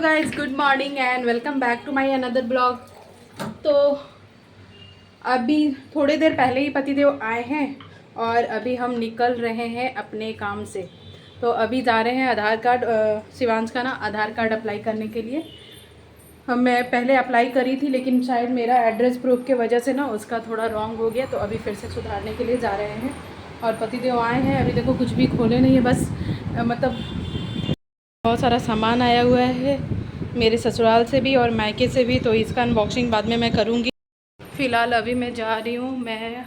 Guys, good morning and welcome back to my another blog. तो अभी थोड़ी देर पहले ही पतिदेव आए हैं और अभी हम निकल रहे हैं अपने काम से। तो अभी जा रहे हैं आधार कार्ड, शिवांश का ना आधार कार्ड अप्लाई करने के लिए। मैं पहले अप्लाई करी थी लेकिन शायद मेरा एड्रेस प्रूफ के वजह से ना उसका थोड़ा रॉन्ग हो गया, तो अभी फिर से सुधारने के लिए जा रहे हैं। और पतिदेव आए हैं, अभी देखो कुछ भी खोले नहीं है, बस मतलब बहुत सारा सामान आया हुआ है मेरे ससुराल से भी और मायके से भी, तो इसका अनबॉक्सिंग बाद में मैं करूँगी। फ़िलहाल अभी मैं जा रही हूँ, मैं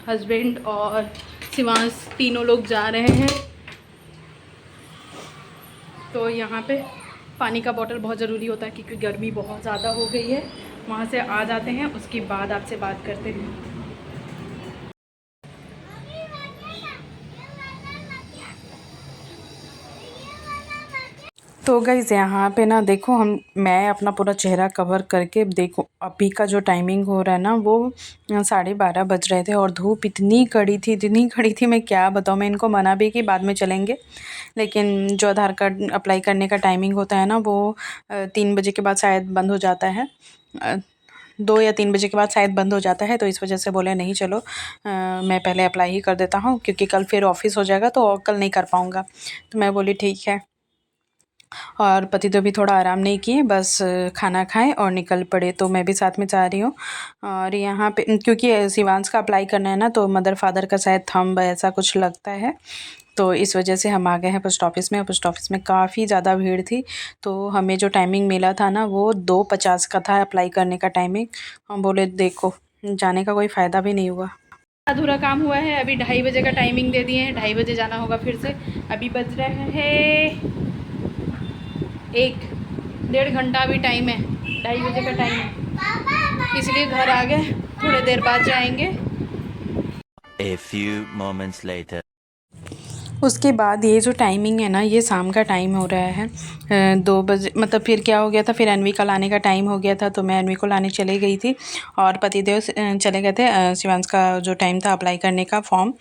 हस्बैंड और शिवांश तीनों लोग जा रहे हैं। तो यहाँ पे पानी का बोतल बहुत ज़रूरी होता है क्योंकि गर्मी बहुत ज़्यादा हो गई है। वहाँ से आ जाते हैं, उसके बाद आपसे बात करते हैं। तो गाइज़ यहाँ पे ना देखो, मैं अपना पूरा चेहरा कवर करके देखो, अभी का जो टाइमिंग हो रहा है ना वो 12:30 बज रहे थे और धूप इतनी कड़ी थी मैं क्या बताऊँ। मैं इनको मना भी कि बाद में चलेंगे, लेकिन जो आधार कार्ड अप्लाई करने का टाइमिंग होता है ना वो 3 बजे के बाद शायद बंद हो जाता है। 2 या 3 बजे के बाद शायद बंद हो जाता है, तो इस वजह से बोले नहीं चलो, मैं पहले अप्लाई ही कर देता हूँ क्योंकि कल फिर ऑफिस हो जाएगा तो कल नहीं कर पाऊँगा। तो मैं बोली ठीक है। और पतिदेव भी थोड़ा आराम नहीं किए, बस खाना खाएं और निकल पड़े। तो मैं भी साथ में जा रही हूँ। और यहाँ पे क्योंकि शिवांश का अप्लाई करना है ना, तो मदर फादर का शायद थंब ऐसा कुछ लगता है, तो इस वजह से हम आ गए हैं पोस्ट ऑफिस में। पोस्ट ऑफिस में काफ़ी ज़्यादा भीड़ थी, तो हमें जो टाइमिंग मिला था ना वो 2:50 का था अप्लाई करने का टाइमिंग। हम बोले देखो जाने का कोई फ़ायदा भी नहीं हुआ, अधूरा काम हुआ है। अभी 2:30 बजे का टाइमिंग दे दिए हैं, 2:30 बजे जाना होगा फिर से। अभी बज रहे हैं 1-1.5 घंटा अभी टाइम है, 2:30 बजे का टाइम है, इसलिए घर आ गए। थोड़ी देर बाद जाएंगे। A few moments later. उसके बाद ये जो टाइमिंग है ना, ये शाम का टाइम हो रहा है 2 बजे। मतलब फिर क्या हो गया था, फिर अनवी का लाने का टाइम हो गया था, तो मैं अनवी को लाने चली गई थी और पतिदेव चले गए थे शिवांश का जो टाइम था अप्लाई करने का फॉर्म,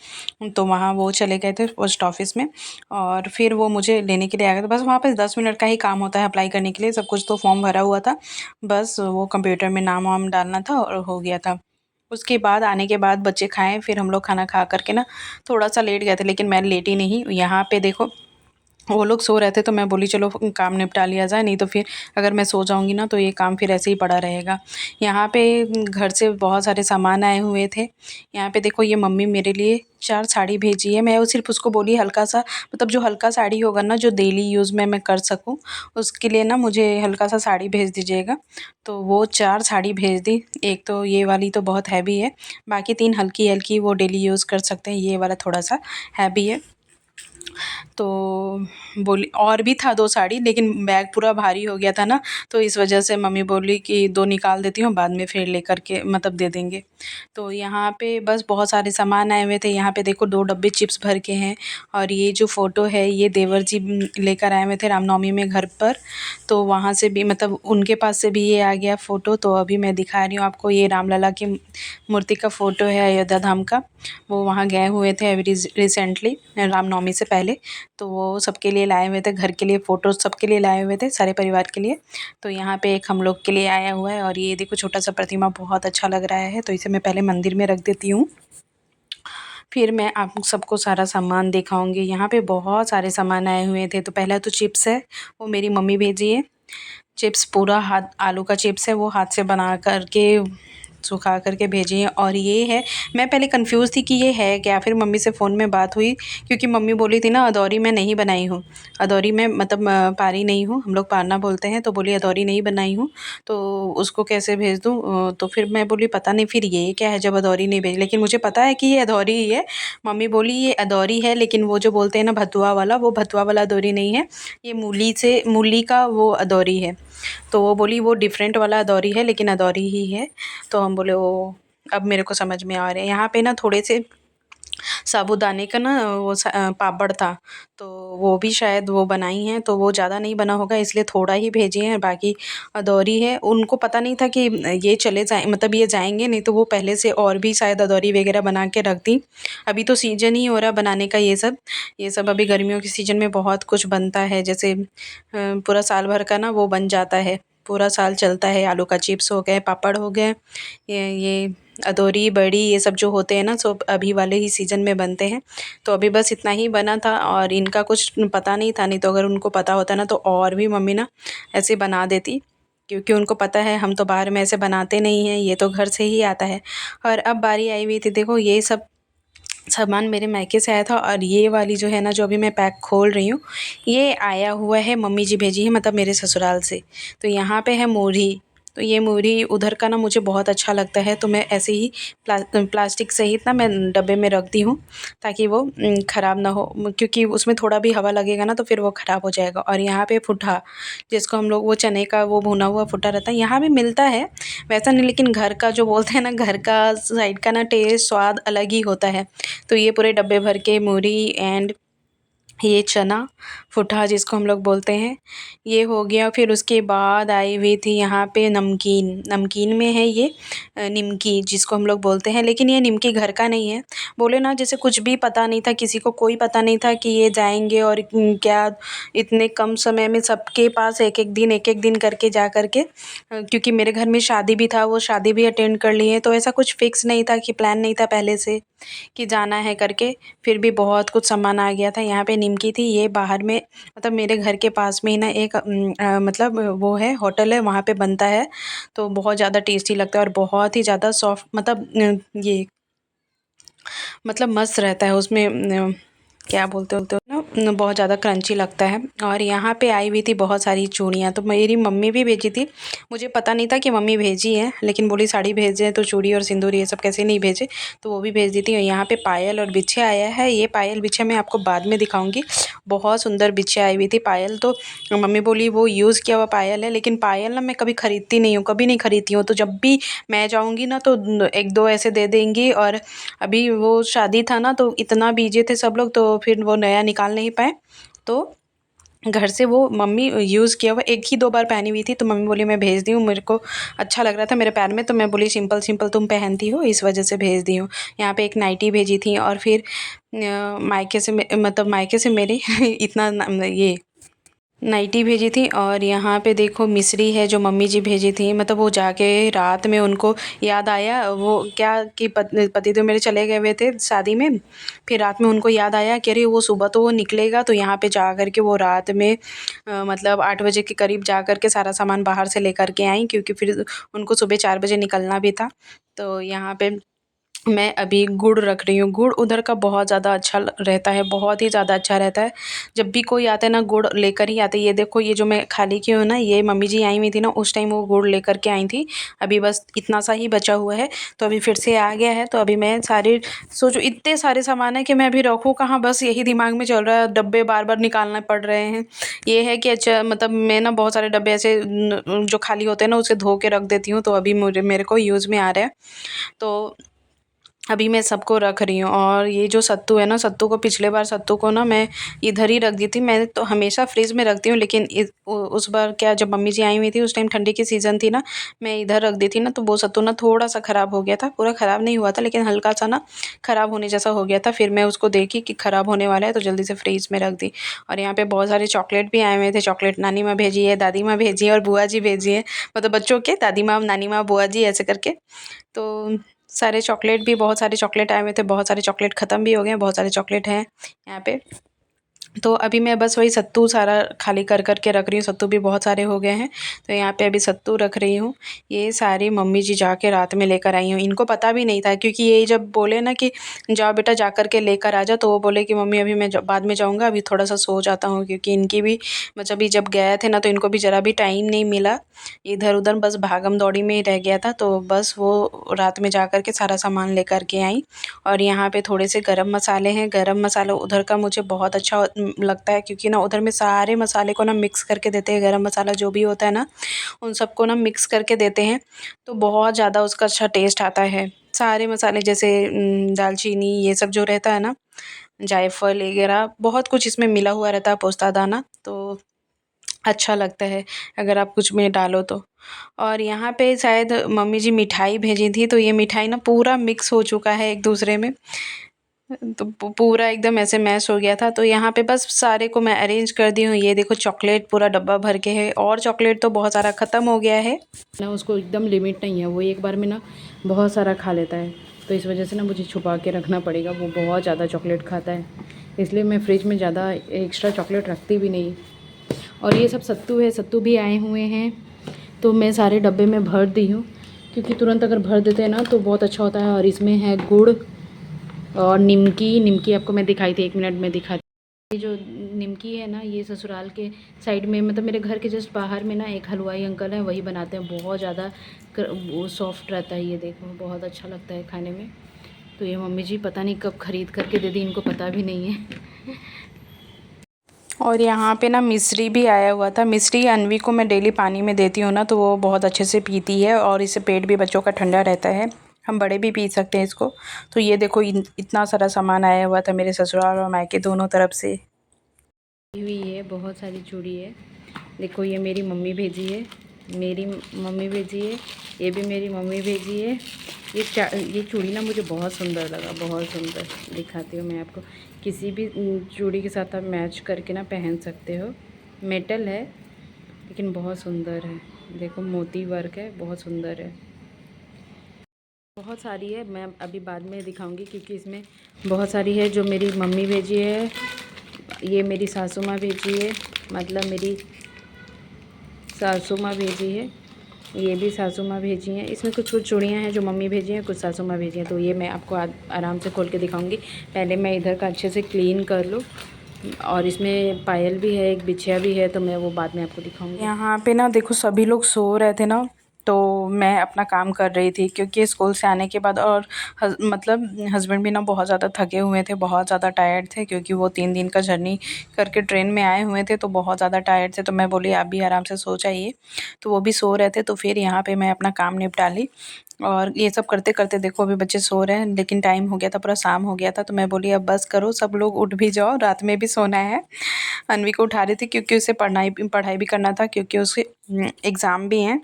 तो वहाँ वो चले गए थे पोस्ट ऑफिस में। और फिर वो मुझे लेने के लिए आ गए थे। बस वहाँ पर 10 मिनट का ही काम होता है अप्लाई करने के लिए, सब कुछ तो फॉर्म भरा हुआ था, बस वो कंप्यूटर में नाम वाम डालना था और हो गया था। उसके बाद आने के बाद बच्चे खाएँ, फिर हम लोग खाना खा कर के ना थोड़ा-सा लेट गए थे, लेकिन मैं लेटी नहीं। यहाँ पे देखो वो लोग सो रहे थे, तो मैं बोली चलो काम निपटा लिया जाए, नहीं तो फिर अगर मैं सो जाऊँगी ना तो ये काम फिर ऐसे ही पड़ा रहेगा। यहाँ पे घर से बहुत सारे सामान आए हुए थे। यहाँ पे देखो, ये मम्मी मेरे लिए 4 साड़ी भेजी है। मैं वो सिर्फ़ उसको बोली हल्का-सा, मतलब जो हल्का साड़ी होगा ना जो डेली यूज़ में मैं कर सकूँ, उसके लिए ना मुझे हल्का-सा साड़ी भेज दीजिएगा। तो वो 4 साड़ी भेज दी। एक तो ये वाली तो बहुत हैवी है, बाकी 3 हल्की-हल्की वो डेली यूज़ कर सकते हैं, ये वाला थोड़ा-सा हैवी है। तो बोली और भी था 2 साड़ी, लेकिन बैग पूरा भारी हो गया था ना, तो इस वजह से मम्मी बोली कि 2 निकाल देती हूँ, बाद में फिर लेकर के मतलब दे देंगे। तो यहाँ पे बस बहुत सारे सामान आए हुए थे। यहाँ पे देखो 2 डब्बे चिप्स भर के हैं, और ये जो फ़ोटो है ये देवर जी लेकर आए हुए थे रामनवमी में घर पर, तो वहाँ से भी मतलब उनके पास से भी ये आ गया फ़ोटो। तो अभी मैं दिखा रही हूँ आपको, ये रामलला की मूर्ति का फ़ोटो है अयोध्या धाम का। वो वहाँ गए हुए थे अभी रिसेंटली रामनवमी से पहले, तो वो सबके लिए लाए हुए थे, घर के लिए फ़ोटोज़ सबके लिए लाए हुए थे, सारे परिवार के लिए। तो यहाँ पे एक हम लोग के लिए आया हुआ है, और ये देखो छोटा-सा प्रतिमा बहुत अच्छा लग रहा है, तो इसे मैं पहले मंदिर में रख देती हूँ, फिर मैं आप सबको सारा सामान दिखाऊँगी। यहाँ पे बहुत सारे सामान आए हुए थे। तो पहला तो चिप्स है, वो मेरी मम्मी भेजी है। चिप्स पूरा हाथ, आलू का चिप्स है, वो हाथ से बना कर के सुखा कर के भेजी है। और ये है, मैं पहले कंफ्यूज़ थी कि ये है क्या, फिर मम्मी से फ़ोन में बात हुई, क्योंकि मम्मी बोली थी ना अदौरी मैं नहीं बनाई हूँ, अदौरी मैं मतलब पारी नहीं हूँ, हम लोग पारना बोलते हैं, तो बोली अदौरी नहीं बनाई हूँ, तो उसको कैसे भेज दूँ। तो फिर मैं बोली पता नहीं फिर ये क्या है जब अदौरी नहीं भेजी, लेकिन मुझे पता है कि ये अदौरी ही है। मम्मी बोली ये अदौरी है, लेकिन वो जो बोलते हैं ना भथुआ वाला, वो भथुआ वाला अदौरी नहीं है, ये मूली का वो अदौरी है। तो वो बोली वो डिफरेंट वाला अदौरी है, लेकिन अदौरी ही है। तो हम बोले ओ, अब मेरे को समझ में आ रहे हैं। यहाँ पे ना थोड़े से साबूदाने का ना वो पापड़ था, तो वो भी शायद वो बनाई हैं, तो वो ज़्यादा नहीं बना होगा इसलिए थोड़ा ही भेजी हैं। बाकी अदौरी है, उनको पता नहीं था कि ये चले जाए मतलब ये जाएंगे, नहीं तो वो पहले से और भी शायद अदौरी वगैरह बना के रख दी। अभी तो सीजन ही हो रहा बनाने का ये सब अभी गर्मियों के सीजन में बहुत कुछ बनता है, जैसे पूरा साल भर का ना वो बन जाता है, पूरा साल चलता है। आलू का चिप्स हो गए, पापड़ हो गए, ये अदौरी, बड़ी, ये सब जो होते हैं ना सब अभी वाले ही सीज़न में बनते हैं। तो अभी बस इतना ही बना था और इनका कुछ पता नहीं था, नहीं तो अगर उनको पता होता ना तो और भी मम्मी ना ऐसे बना देती, क्योंकि उनको पता है हम तो बाहर में ऐसे बनाते नहीं हैं, ये तो घर से ही आता है। और अब बारी आई हुई थी, देखो ये सब सामान मेरे मायके से आया था और ये वाली जो है ना जो अभी मैं पैक खोल रही हूँ, ये आया हुआ है, मम्मी जी भेजी है मतलब मेरे ससुराल से। तो यहाँ पे है मूढ़ी, तो ये मूढ़ी उधर का ना मुझे बहुत अच्छा लगता है, तो मैं ऐसे ही प्लास्टिक सहित ना मैं डब्बे में रख दी हूँ ताकि वो ख़राब ना हो, क्योंकि उसमें थोड़ा भी हवा लगेगा ना तो फिर वो ख़राब हो जाएगा। और यहाँ पे फुट्ठा, जिसको हम लोग वो चने का वो भुना हुआ फुट्टा रहता है, यहाँ भी मिलता है वैसा नहीं, लेकिन घर का जो बोलते हैं ना, घर का साइड का ना टेस्ट स्वाद अलग ही होता है। तो ये पूरे डब्बे भर के मूढ़ी एंड ये चना फुटहा जिसको हम लोग बोलते हैं, ये हो गया। फिर उसके बाद आई हुई थी यहाँ पे नमकीन, नमकीन में है ये निमकी जिसको हम लोग बोलते हैं, लेकिन ये निमकी घर का नहीं है। बोले ना जैसे कुछ भी पता नहीं था, किसी को कोई पता नहीं था कि ये जाएंगे और क्या इतने कम समय में सबके पास एक एक दिन करके जा कर के, क्योंकि मेरे घर में शादी भी था, वो शादी भी अटेंड कर लिए, तो ऐसा कुछ फिक्स नहीं था कि प्लान नहीं था पहले से कि जाना है करके। फिर भी बहुत कुछ सामान आ गया था। यहाँ पे निमकी थी, ये बाहर में मतलब मेरे घर के पास में ही ना एक मतलब वो है होटल है, वहाँ पे बनता है, तो बहुत ज़्यादा टेस्टी लगता है और बहुत ही ज़्यादा सॉफ्ट मतलब ये मतलब मस्त रहता है उसमें क्या बोलते हो ना, बहुत ज़्यादा क्रंची लगता है। और यहाँ पे आई हुई थी बहुत सारी चूड़ियाँ, तो मेरी मम्मी भी भेजी थी, मुझे पता नहीं था कि मम्मी भेजी है, लेकिन बोली साड़ी भेजे हैं तो चूड़ी और सिंदूर ये सब कैसे नहीं भेजे, तो वो भी भेज दी थी। और यहाँ पे पायल और बिछिया आया है, ये पायल बिछिया मैं आपको बाद में दिखाऊंगी, बहुत सुंदर बिछिया आई हुई थी। पायल तो मम्मी बोली वो यूज़ किया हुआ पायल है, लेकिन पायल ना मैं कभी ख़रीदती नहीं हूँ, कभी नहीं ख़रीदती हूँ, तो जब भी मैं जाऊँगी ना तो एक दो ऐसे दे देंगी। और अभी वो शादी था ना तो इतना बिजी थे सब लोग, तो फिर वो नया निकाल नहीं पाए, तो घर से वो मम्मी यूज़ किया हुआ एक ही दो बार पहनी हुई थी, तो मम्मी बोली मैं भेज दी हूँ, मेरे को अच्छा लग रहा था मेरे पैर में, तो मैं बोली सिंपल सिंपल तुम पहनती हो इस वजह से भेज दी हूँ। यहाँ पे एक नाइटी भेजी थी। और फिर मायके से मतलब मायके से मेरे इतना ये नाइटी भेजी थी। और यहाँ पे देखो मिसरी है जो मम्मी जी भेजी थी, मतलब वो जाके रात में उनको याद आया वो क्या कि पति तो मेरे चले गए हुए थे शादी में, फिर रात में उनको याद आया कि अरे वो सुबह तो वो निकलेगा, तो यहाँ पे जा कर के वो रात में मतलब 8 बजे के करीब जा कर के सारा सामान बाहर से लेकर के आई, क्योंकि फिर उनको सुबह 4 बजे निकलना भी था। तो यहाँ पे मैं अभी गुड़ रख रही हूँ। गुड़ उधर का बहुत ज़्यादा अच्छा रहता है, बहुत ही ज़्यादा अच्छा रहता है। जब भी कोई आता है ना गुड़ लेकर ही आते हैं। ये देखो ये जो मैं खाली की हूँ ना, ये मम्मी जी आई हुई थी ना उस टाइम वो गुड़ लेकर के आई थी। अभी बस इतना सा ही बचा हुआ है, तो अभी फिर से आ गया है। तो अभी मैं सारे सोचो इतने सारे सामान है कि मैं अभी रखूँ कहाँ, बस यही दिमाग में चल रहा है, डब्बे बार बार निकालना पड़ रहे हैं। ये है कि अच्छा मतलब मैं ना बहुत सारे डब्बे ऐसे जो खाली होते हैं ना उसे धो के रख देती हूँ, तो अभी मेरे को यूज़ में आ रहा है। तो अभी मैं सबको रख रही हूँ। और ये जो सत्तू है ना, सत्तू को पिछले बार सत्तू को ना मैं इधर ही रख दी थी, मैं तो हमेशा फ्रिज में रखती हूँ, लेकिन उस बार क्या जब मम्मी जी आई हुई थी उस टाइम ठंडी की सीज़न थी ना, मैं इधर रख दी थी ना, तो वो सत्तू ना थोड़ा सा ख़राब हो गया था, पूरा ख़राब नहीं हुआ था लेकिन हल्का सा ना ख़राब होने जैसा हो गया था। फिर मैं उसको देखी कि ख़राब होने वाला है तो जल्दी से फ्रिज में रख दी। और यहाँ पे बहुत सारे चॉकलेट भी आए हुए थे, चॉकलेट नानी माँ भेजी है, दादी माँ भेजी है और बुआ जी भेजी है, मतलब बच्चों के दादी माँ, नानी माँ, बुआ जी ऐसे करके। तो सारे चॉकलेट भी बहुत सारे चॉकलेट आए हुए थे, बहुत सारे चॉकलेट ख़त्म भी हो गए हैं, बहुत सारे चॉकलेट हैं यहाँ पे। तो अभी मैं बस वही सत्तू सारा खाली कर के रख रही हूँ, सत्तू भी बहुत सारे हो गए हैं, तो यहाँ पे अभी सत्तू रख रही हूँ। ये सारी मम्मी जी जाके रात में लेकर आई हूँ, इनको पता भी नहीं था, क्योंकि ये जब बोले ना कि जाओ बेटा जा कर के लेकर आ जा, तो वो बोले कि मम्मी अभी मैं बाद में जाऊँगा, अभी थोड़ा सा सो जाता हूँ, क्योंकि इनकी भी मतलब अभी जब गए थे ना तो इनको भी ज़रा भी टाइम नहीं मिला, इधर उधर बस भागम दौड़ी में ही रह गया था, तो बस वो रात में जा कर के सारा सामान लेकर के आई। और यहाँ पे थोड़े से गरम मसाले हैं, गरम मसाला उधर का मुझे बहुत अच्छा लगता है, क्योंकि ना उधर में सारे मसाले को ना मिक्स करके देते हैं, गरम मसाला जो भी होता है ना उन सबको ना मिक्स करके देते हैं, तो बहुत ज़्यादा उसका अच्छा टेस्ट आता है। सारे मसाले जैसे दालचीनी ये सब जो रहता है ना, जायफ़ल वगैरह बहुत कुछ इसमें मिला हुआ रहता है, पोस्ता दाना, तो अच्छा लगता है अगर आप कुछ में डालो तो। और यहाँ पे शायद मम्मी जी मिठाई भेजी थी, तो ये मिठाई ना पूरा मिक्स हो चुका है एक दूसरे में, तो पूरा एकदम ऐसे मैश हो गया था। तो यहाँ पे बस सारे को मैं अरेंज कर दी हूँ। ये देखो चॉकलेट पूरा डब्बा भर के है, और चॉकलेट तो बहुत सारा ख़त्म हो गया है ना, उसको एकदम लिमिट नहीं है, वो एक बार में ना बहुत सारा खा लेता है, तो इस वजह से ना मुझे छुपा के रखना पड़ेगा। वो बहुत ज़्यादा चॉकलेट खाता है, इसलिए मैं फ्रिज में ज़्यादा एक्स्ट्रा चॉकलेट रखती भी नहीं। और ये सब सत्तू है, सत्तू भी आए हुए हैं, तो मैं सारे डब्बे में भर दी हूँ, क्योंकि तुरंत अगर भर देते हैं ना तो बहुत अच्छा होता है। और इसमें है गुड़ और निमकी आपको मैं दिखाई थी, 1 मिनट में दिखाती। ये जो निमकी है ना, ये ससुराल के साइड में, मतलब मेरे घर के जस्ट बाहर में ना एक हलवाई अंकल हैं, वही बनाते हैं। बहुत ज़्यादा वो सॉफ्ट रहता है, ये देखो बहुत अच्छा लगता है खाने में। तो ये मम्मी जी पता नहीं कब ख़रीद करके दे दी, इनको पता भी नहीं है। और यहाँ पे ना मिश्री भी आया हुआ था। मिश्री अनवी को मैं डेली पानी में देती हूँ ना, तो वो बहुत अच्छे से पीती है, और इससे पेट भी बच्चों का ठंडा रहता है, हम बड़े भी पी सकते हैं इसको। तो ये देखो इतना सारा सामान आया हुआ था मेरे ससुराल और मायके दोनों तरफ से। हुई है, बहुत सारी चूड़ी है। देखो ये मेरी मम्मी भेजी है, मेरी मम्मी भेजी है, ये भी मेरी मम्मी भेजी है। ये चूड़ी ना मुझे बहुत सुंदर लगा, बहुत सुंदर। दिखाती हूँ मैं आपको, किसी भी चूड़ी के साथ आप मैच करके ना पहन सकते हो। मेटल है लेकिन बहुत सुंदर है, देखो मोती वर्क है, बहुत सुंदर है। बहुत सारी है, मैं अभी बाद में दिखाऊंगी, क्योंकि इसमें बहुत सारी है जो मेरी मम्मी भेजी है, ये मेरी सासू माँ भेजी है, मतलब मेरी सासू माँ भेजी है, ये भी सासू माँ भेजी हैं। इसमें कुछ कुछ चूड़ियाँ हैं जो मम्मी भेजी हैं, कुछ सासू माँ भेजी हैं, तो ये मैं आपको आराम से खोल के दिखाऊंगी। पहले मैं इधर का अच्छे से क्लीन कर लूँ, और इसमें पायल भी है, एक बिछिया भी है, तो मैं वो बाद में आपको दिखाऊंगी। यहाँ पे ना देखो सभी लोग सो रहे थे ना, तो मैं अपना काम कर रही थी, क्योंकि स्कूल से आने के बाद, और मतलब हस्बैंड भी ना बहुत ज़्यादा थके हुए थे, बहुत ज़्यादा टायर्ड थे, क्योंकि वो 3 दिन का जर्नी करके ट्रेन में आए हुए थे, तो बहुत ज़्यादा टायर्ड थे। तो मैं बोली आप भी आराम से सो जाइए, तो वो भी सो रहे थे। तो फिर यहाँ पे मैं अपना काम निपटा ली, और ये सब करते करते देखो अभी बच्चे सो रहे हैं, लेकिन टाइम हो गया था, पूरा शाम हो गया था। तो मैं बोली अब बस करो, सब लोग उठ भी जाओ, रात में भी सोना है। अनवी को उठा रही थी, क्योंकि उसे पढ़ाई भी करना था, क्योंकि उसके एग्ज़ाम भी हैं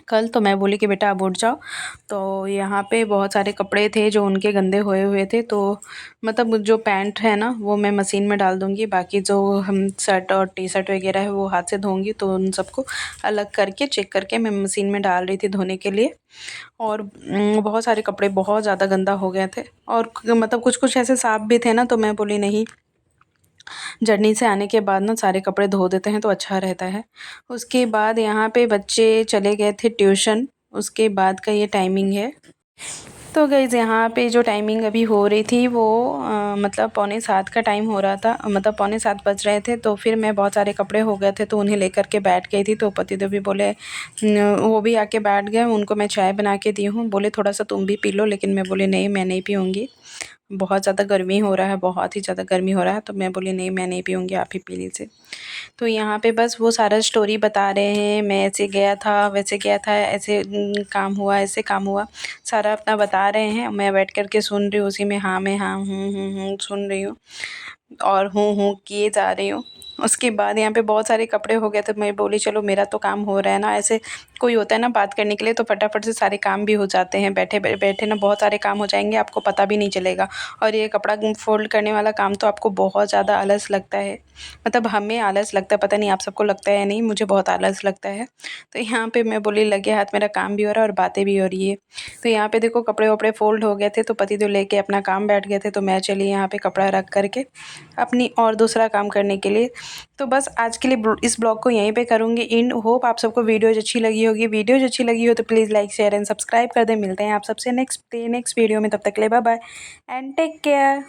कल। तो मैं बोली कि बेटा अब उठ जाओ। तो यहाँ पे बहुत सारे कपड़े थे जो उनके गंदे हुए हुए थे, तो मतलब जो पैंट है ना वो मैं मशीन में डाल दूँगी, बाकी जो हम शर्ट और टी शर्ट वगैरह है वो हाथ से धोऊँगी। तो उन सबको अलग करके चेक करके मैं मशीन में डाल रही थी धोने के लिए। और बहुत सारे कपड़े बहुत ज़्यादा गंदा हो गए थे, और मतलब कुछ कुछ ऐसे साफ़ भी थे ना, तो मैं बोली नहीं, जर्नी से आने के बाद ना सारे कपड़े धो देते हैं तो अच्छा रहता है। उसके बाद यहाँ पे बच्चे चले गए थे ट्यूशन, उसके बाद का ये टाइमिंग है। तो गाइज़ यहाँ पे जो टाइमिंग अभी हो रही थी वो मतलब 6:45 का टाइम हो रहा था, मतलब 6:45 बज रहे थे। तो फिर मैं बहुत सारे कपड़े हो गए थे, तो उन्हें लेकर के बैठ गई थी। तो पतिदेव भी बोले, वो भी आके बैठ गए, उनको मैं चाय बना के दी हूँ। बोले थोड़ा सा तुम भी पी लो, लेकिन मैं बोली नहीं मैं नहीं पीऊँगी, बहुत ज़्यादा गर्मी हो रहा है, बहुत ही ज़्यादा गर्मी हो रहा है। तो मैं बोली नहीं मैं नहीं पीऊँगी, आप ही पी लीजिए। तो यहाँ पे बस वो सारा स्टोरी बता रहे हैं, मैं ऐसे गया था, वैसे गया था, ऐसे काम हुआ, ऐसे काम हुआ, सारा अपना बता रहे हैं। मैं बैठ कर के सुन रही हूँ, उसी में हाँ में हाँ सुन रही हूँ, और हूँ किए जा रही हूँ। उसके बाद यहाँ पे बहुत सारे कपड़े हो गए, तो मैं बोली चलो मेरा तो काम हो रहा है ना, ऐसे कोई होता है ना बात करने के लिए, तो फटाफट से सारे काम भी हो जाते हैं। बैठे बैठे ना बहुत सारे काम हो जाएंगे, आपको पता भी नहीं चलेगा। और ये कपड़ा फोल्ड करने वाला काम तो आपको बहुत ज़्यादा आलस लगता है, मतलब हमें आलस लगता है, पता नहीं आप सबको लगता है या नहीं, मुझे बहुत आलस लगता है। तो यहाँ पे मैं बोली लगे हाथ मेरा काम भी हो रहा है और बातें भी हो रही है। तो यहाँ पे देखो कपड़े वपड़े फोल्ड हो गए थे, तो पति तो लेके अपना काम बैठ गए थे, तो मैं चली यहाँ पे कपड़ा रख करके अपनी और दूसरा काम करने के लिए। तो बस आज के लिए इस ब्लॉग को यहीं पे करूँगी एंड। होप आप सबको वीडियोज़ अच्छी लगी होगी। वीडियोज़ अच्छी लगी हो तो please like share and subscribe कर दें। मिलते हैं आप सबसे नेक्स्ट वीडियो में, तब तक के लिए bye bye and take care.